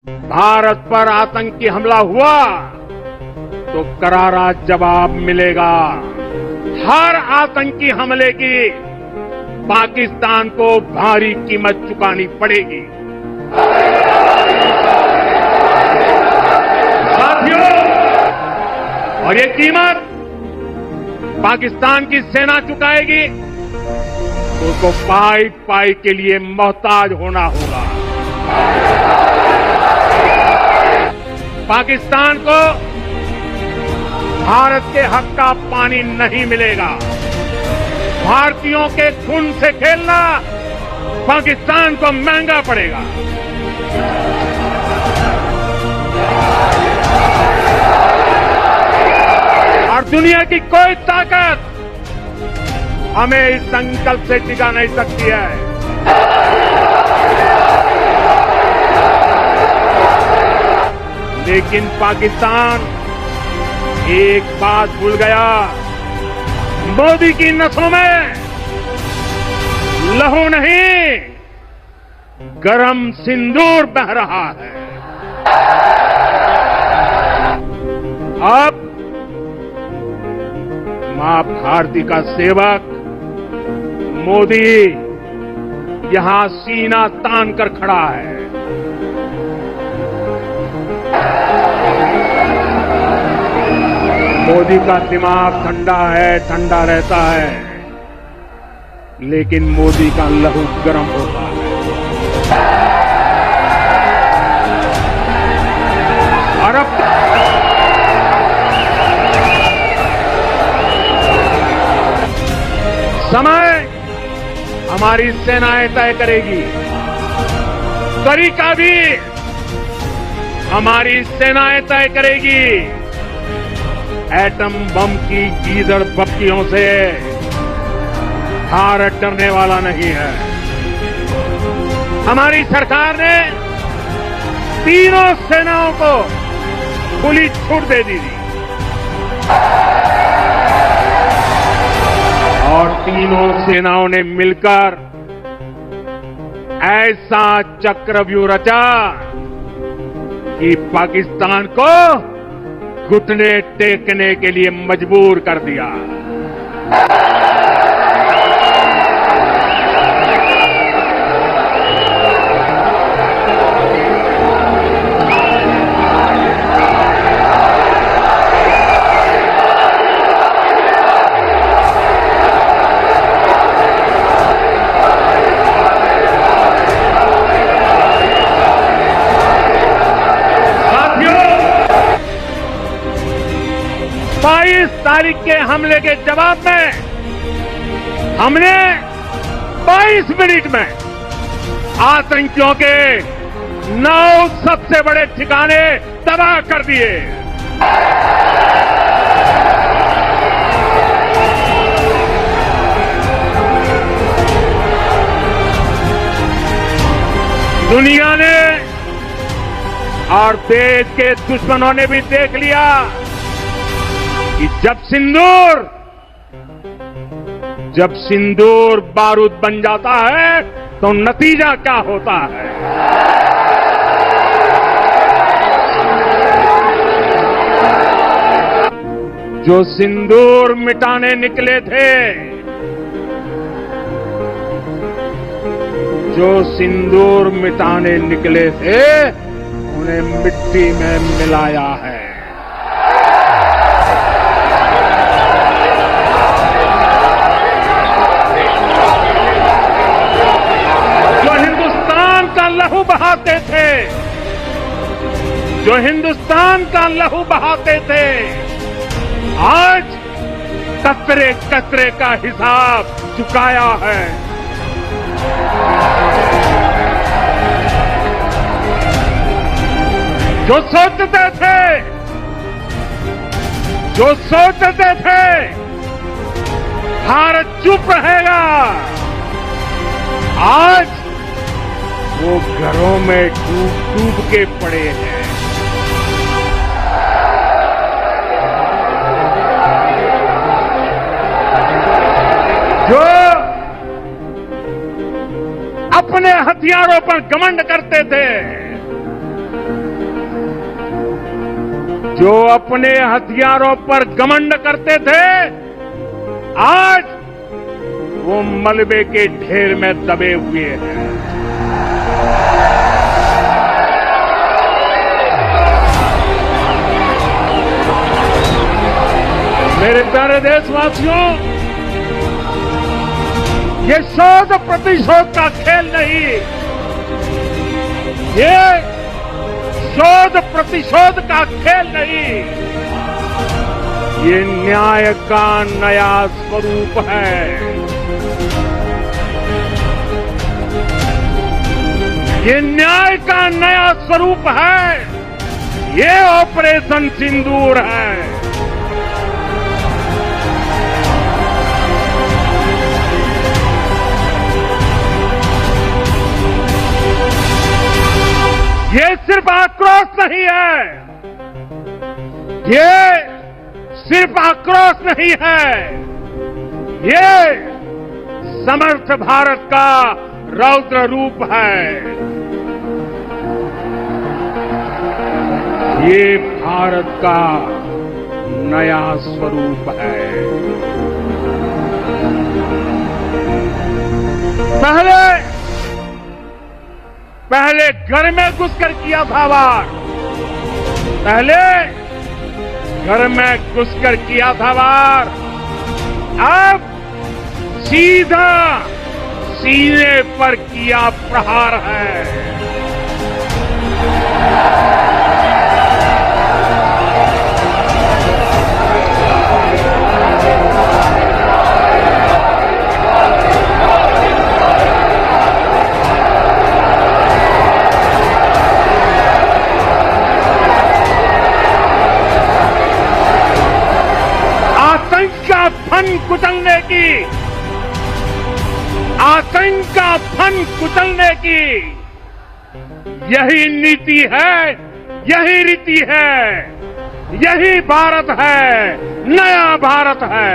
भारत पर आतंकी हमला हुआ तो करारा जवाब मिलेगा। हर आतंकी हमले की पाकिस्तान को भारी कीमत चुकानी पड़ेगी। साथियों, और ये कीमत पाकिस्तान की सेना चुकाएगी तो उसको पाई पाई के लिए मोहताज होना होगा। पाकिस्तान को भारत के हक का पानी नहीं मिलेगा। भारतीयों के खून से खेलना पाकिस्तान को महंगा पड़ेगा। और दुनिया की कोई ताकत हमें इस संकल्प से टिका नहीं सकती है। लेकिन पाकिस्तान एक बात भूल गया, मोदी की नसों में लहू नहीं, गरम सिंदूर बह रहा है। अब मां भारती का सेवक मोदी यहां सीना तान कर खड़ा है। मोदी का दिमाग ठंडा है, ठंडा रहता है, लेकिन मोदी का लहू गर्म होता है। और अब समय हमारी सेनाएं तय करेगी, तरीका भी हमारी सेनाएं तय करेगी। एटम बम की गीदड़ बत्तियों से भारत डरने वाला नहीं है। हमारी सरकार ने तीनों सेनाओं को खुली छूट दे दी थी और तीनों सेनाओं ने मिलकर ऐसा चक्रव्यूह रचा कि पाकिस्तान को घुटने टेकने के लिए मजबूर कर दिया। बाईस तारीख के हमले के जवाब में हमने 22 मिनट में आतंकियों के 9 सबसे बड़े ठिकाने तबाह कर दिए। दुनिया ने और देश के दुश्मनों ने भी देख लिया कि जब सिंदूर बारूद बन जाता है तो नतीजा क्या होता है। जो सिंदूर मिटाने निकले थे, उन्हें मिट्टी में मिलाया है। जो हिंदुस्तान का लहू बहाते थे, आज कतरे कतरे का हिसाब चुकाया है। जो सोचते थे भारत चुप रहेगा, आज वो घरों में डूब के पड़े हैं। जो अपने हथियारों पर घमंड करते थे, जो अपने हथियारों पर घमंड करते थे, आज वो मलबे के ढेर में दबे हुए हैं। मेरे प्यारे देशवासियों, ये 100% का खेल नहीं, ये 100% का खेल नहीं, ये न्याय का नया स्वरूप है। ये न्याय का नया स्वरूप है। ये ऑपरेशन सिंदूर है। ये सिर्फ आक्रोश नहीं है, ये सिर्फ आक्रोश नहीं है, ये समर्थ भारत का रौद्र रूप है। ये भारत का नया स्वरूप है। पहले घर में घुसकर किया था वार, पहले घर में घुसकर किया था वार, अब सीधा सीने पर किया प्रहार है। आतंक का फन कुचलने की यही नीति है, यही रीति है, यही भारत है, नया भारत है।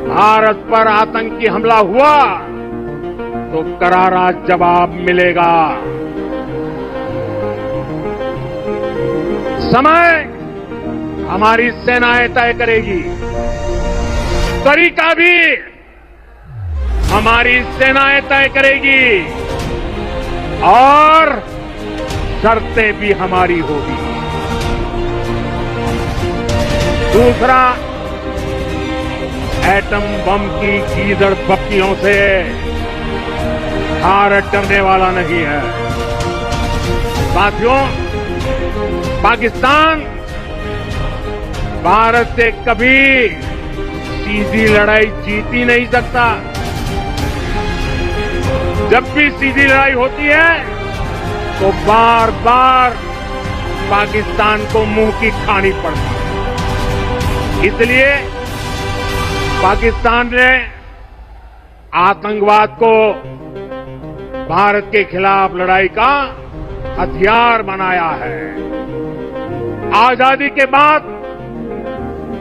भारत पर आतंकी हमला हुआ तो करारा जवाब मिलेगा। समय हमारी सेनाएं तय करेगी, तरीका भी हमारी सेनाएं तय करेगी और शर्तें भी हमारी होगी। दूसरा, एटम बम की गीदड़ बत्तियों से भारत डरने वाला नहीं है। साथियों, पाकिस्तान भारत से कभी सीधी लड़ाई जीत ही नहीं सकता। जब भी सीधी लड़ाई होती है तो बार बार पाकिस्तान को मुंह की खानी पड़ती है। इसलिए पाकिस्तान ने आतंकवाद को भारत के खिलाफ लड़ाई का हथियार बनाया है। आजादी के बाद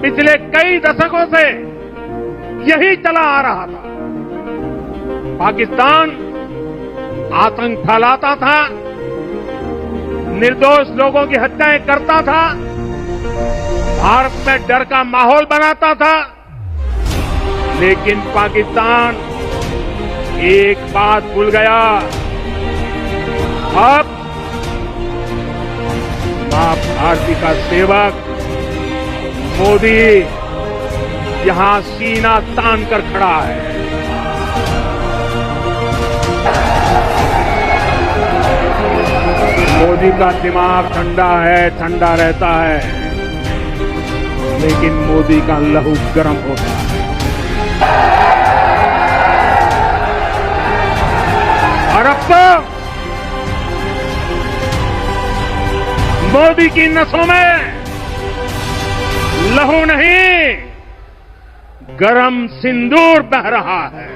पिछले कई दशकों से यही चला आ रहा था। पाकिस्तान आतंक फैलाता था, निर्दोष लोगों की हत्याएं करता था, भारत में डर का माहौल बनाता था। लेकिन पाकिस्तान एक बात भूल गया, अब मां भारती का सेवक मोदी यहां सीना तान कर खड़ा है। मोदी का दिमाग ठंडा है, ठंडा रहता है, लेकिन मोदी का लहू गर्म होता है। और अब तो मोदी की नसों में लहू नहीं, गरम सिंदूर बह रहा है।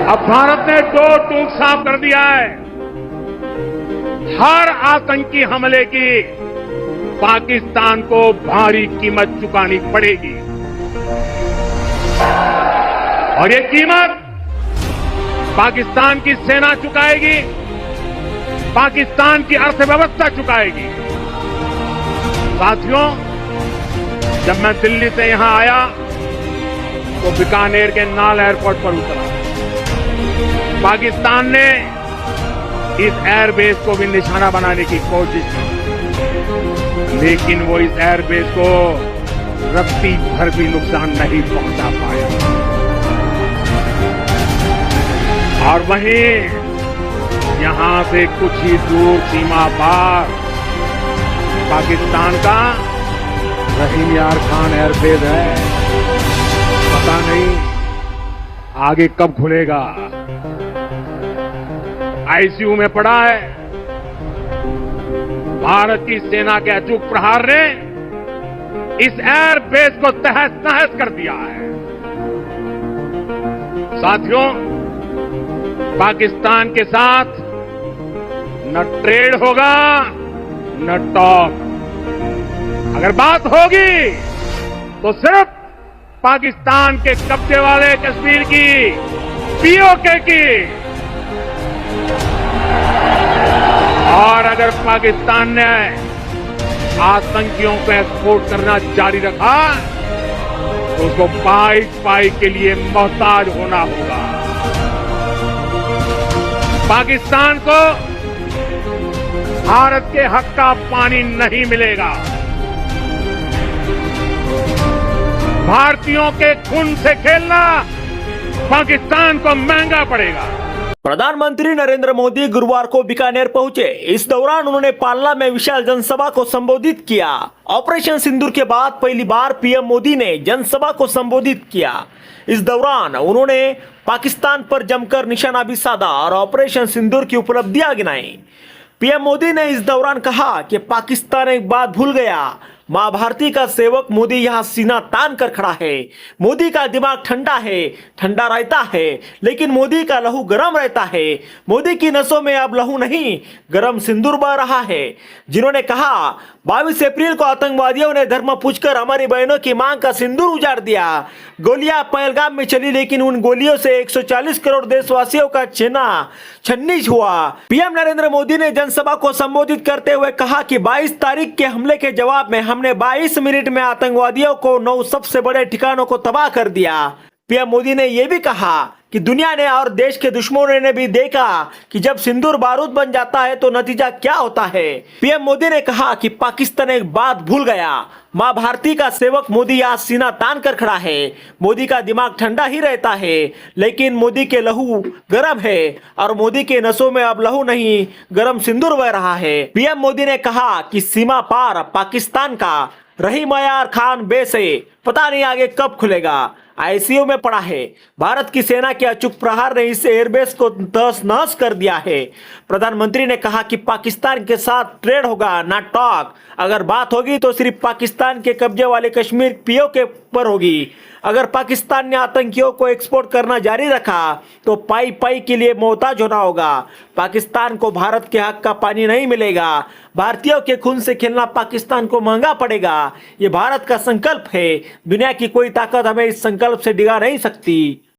अब भारत ने दो टूक साफ कर दिया है। हर आतंकी हमले की पाकिस्तान को भारी कीमत चुकानी पड़ेगी। और ये कीमत पाकिस्तान की सेना चुकाएगी, पाकिस्तान की अर्थव्यवस्था चुकाएगी। साथियों, जब मैं दिल्ली से यहां आया तो बीकानेर के नाल एयरपोर्ट पर उतरा। पाकिस्तान ने इस एयरबेस को भी निशाना बनाने की कोशिश की, लेकिन वो इस एयरबेस को रत्ती भर भी नुकसान नहीं पहुंचा पाया। और वहीं यहां से कुछ ही दूर सीमा पार पाकिस्तान का रहीम यार खान एयरबेस है। पता नहीं आगे कब खुलेगा। आईसीयू में पड़ा है। भारत की सेना के अचूक प्रहार ने इस एयरबेस को तहस नहस कर दिया है। साथियों, पाकिस्तान के साथ न ट्रेड होगा न टॉक। अगर बात होगी तो सिर्फ पाकिस्तान के कब्जे वाले कश्मीर की, पीओके की। और अगर पाकिस्तान ने आतंकियों को एक्सपोर्ट करना जारी रखा तो उसको पाई पाई के लिए मोहताज होना होगा। पाकिस्तान को भारत के हक का पानी नहीं मिलेगा। भारतीयों के खून से खेलना पाकिस्तान को महंगा पड़ेगा। प्रधानमंत्री नरेंद्र मोदी गुरुवार को बीकानेर पहुंचे। इस दौरान उन्होंने पालना में विशाल जनसभा को संबोधित किया। ऑपरेशन सिंदूर के बाद पहली बार पीएम मोदी ने जनसभा को संबोधित किया। इस दौरान उन्होंने पाकिस्तान पर जमकर निशाना भी साधा और ऑपरेशन सिंदूर की उपलब्धियां गिनाई। पीएम मोदी ने इस दौरान कहा कि पाकिस्तान एक बात भूल गया। मां भारती का सेवक मोदी यहां सीना तान कर खड़ा है। मोदी का दिमाग ठंडा है, ठंडा रहता है, लेकिन मोदी का लहू गर्म रहता है। मोदी की नसों में अब लहू नहीं, गर्म सिंदूर बह रहा है। जिन्होंने कहा 22 अप्रैल को आतंकवादियों ने धर्म पूछकर हमारी बहनों की मांग का सिंदूर उजाड़ दिया। गोलियां पहलगाम में चली, लेकिन उन गोलियों से 140 करोड़ देशवासियों का चेहरा छन्नीज हुआ। पीएम नरेंद्र मोदी ने जनसभा को संबोधित करते हुए कहा कि 22 तारीख के हमले के जवाब में हमने 22 मिनट में आतंकवादियों को 9 सबसे बड़े ठिकानों को तबाह कर दिया। पीएम मोदी ने यह भी कहा कि दुनिया ने और देश के दुश्मनों ने भी देखा कि जब सिंदूर बारूद बन जाता है तो नतीजा क्या होता है। पीएम मोदी ने कहा कि पाकिस्तान एक बात भूल गया। मां भारती का सेवक मोदी आज सीना तान कर खड़ा है। मोदी का दिमाग ठंडा ही रहता है, लेकिन मोदी के लहू गर्म है और मोदी के नसों में अब लहू नहीं, गर्म सिंदूर बह रहा है। पीएम मोदी ने कहा कि सीमा पार पाकिस्तान का रहीम यार खान बेस है। पता नहीं आगे कब खुलेगा। आईसीयू में पड़ा है। भारत की सेना के अचूक प्रहार ने इस एयरबेस को तहस नहस कर दिया है। प्रधानमंत्री ने कहा कि पाकिस्तान के साथ ट्रेड होगा ना टॉक। अगर बात होगी तो सिर्फ पाकिस्तान के कब्जे वाले कश्मीर पीओके पर होगी। अगर पाकिस्तान ने आतंकियों को एक्सपोर्ट करना जारी रखा तो पाई पाई के लिए मोहताज होना होगा। पाकिस्तान को भारत के हक का पानी नहीं मिलेगा। भारतीयों के खून से खेलना पाकिस्तान को महंगा पड़ेगा। ये भारत का संकल्प है। दुनिया की कोई ताकत हमें इस संकल्प से डिगा नहीं सकती।